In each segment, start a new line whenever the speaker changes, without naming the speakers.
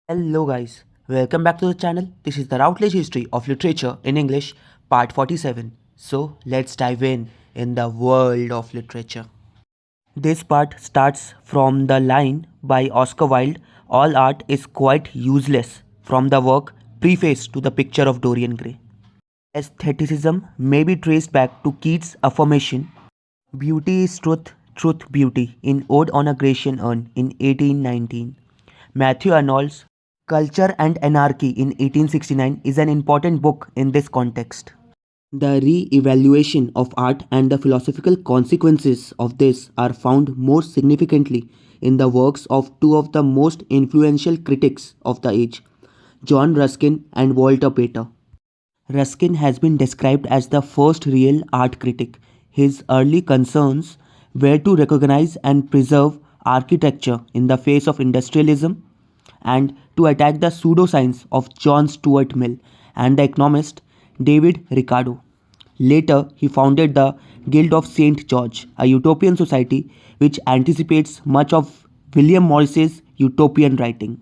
Hello guys, welcome back to the channel. This is the Routledge History of Literature in English, part 47. So let's dive in the world of literature. This part starts from the line by Oscar Wilde, all art is quite useless, from the work Preface to the Picture of Dorian Gray. Aestheticism may be traced back to Keats' affirmation, beauty is truth, truth beauty, in Ode on a Grecian Urn in 1819. Matthew Arnold's Culture and Anarchy in 1869 is an important book in this context. The re-evaluation of art and the philosophical consequences of this are found more significantly in the works of two of the most influential critics of the age, John Ruskin and Walter Pater. Ruskin has been described as the first real art critic. His early concerns were to recognize and preserve architecture in the face of industrialism and to attack the pseudoscience of John Stuart Mill and the economist David Ricardo. Later, he founded the Guild of St. George, a utopian society which anticipates much of William Morris's utopian writing.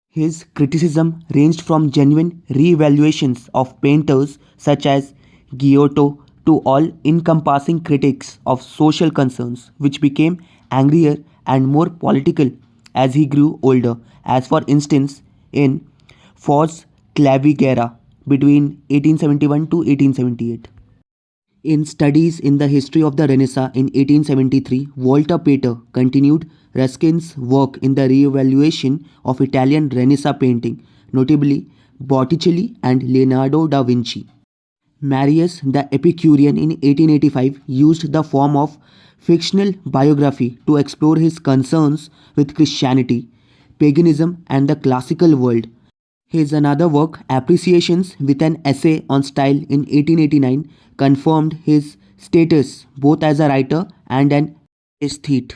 His criticism ranged from genuine re-evaluations of painters such as Giotto to all-encompassing critiques of social concerns which became angrier and more political as he grew older, as for instance in Fors Clavigera between 1871 to 1878. In Studies in the History of the Renaissance in 1873, Walter Pater continued Ruskin's work in the re-evaluation of Italian Renaissance painting, notably Botticelli and Leonardo da Vinci. Marius the Epicurean in 1885 used the form of fictional biography to explore his concerns with Christianity, paganism, and the classical world. His another work, Appreciations with an Essay on Style in 1889, confirmed his status both as a writer and an aesthete.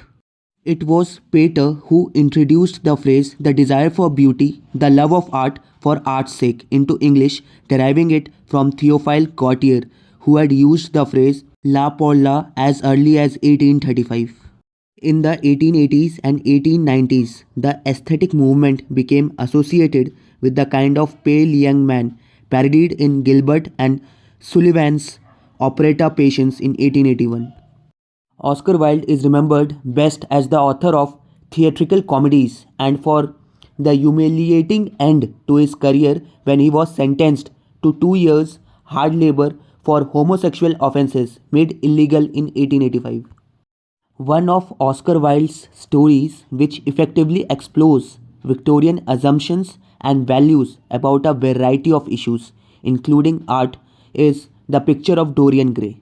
It was Pater who introduced the phrase the desire for beauty, the love of art for art's sake into English, deriving it from Theophile Gautier, who had used the phrase la pour la as early as 1835. In the 1880s and 1890s, the aesthetic movement became associated with the kind of pale young man parodied in Gilbert and Sullivan's operetta Patience in 1881. Oscar Wilde is remembered best as the author of theatrical comedies and for the humiliating end to his career when he was sentenced to 2 years hard labor for homosexual offences made illegal in 1885. One of Oscar Wilde's stories which effectively explores Victorian assumptions and values about a variety of issues, including art, is The Picture of Dorian Gray.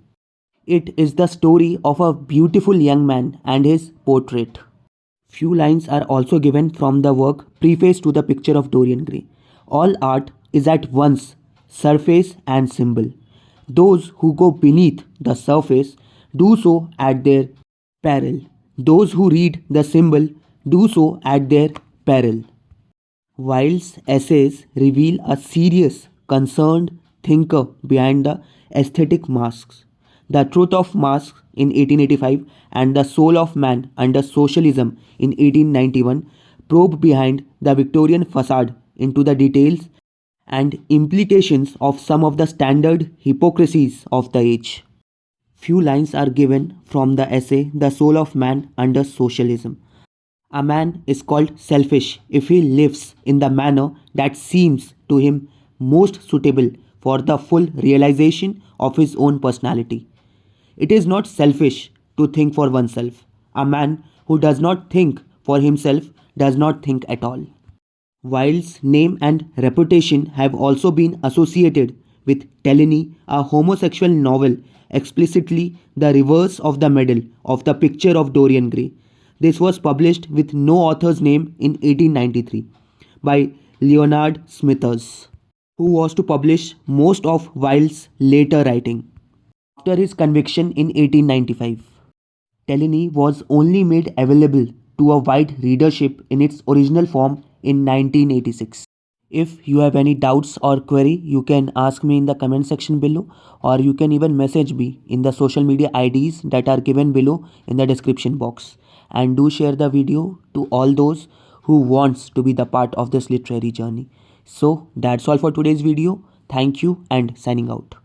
It is the story of a beautiful young man and his portrait. Few lines are also given from the work Preface to the Picture of Dorian Gray. All art is at once surface and symbol. Those who go beneath the surface do so at their peril. Those who read the symbol do so at their peril. Wilde's essays reveal a serious, concerned thinker behind the aesthetic masks. The Truth of Masks in 1885 and The Soul of Man under Socialism in 1891 probe behind the Victorian facade into the details and implications of some of the standard hypocrisies of the age. Few lines are given from the essay The Soul of Man under Socialism. A man is called selfish if he lives in the manner that seems to him most suitable for the full realization of his own personality. It is not selfish to think for oneself. A man who does not think for himself does not think at all. Wilde's name and reputation have also been associated with Teleny, a homosexual novel explicitly the reverse of the medal of The Picture of Dorian Gray. This was published with no author's name in 1893 by Leonard Smithers, who was to publish most of Wilde's later writing. After his conviction in 1895, Teleny was only made available to a wide readership in its original form in 1986. If you have any doubts or query, you can ask me in the comment section below, or you can even message me in the social media IDs that are given below in the description box. And do share the video to all those who wants to be the part of this literary journey. So that's all for today's video. Thank you and signing out.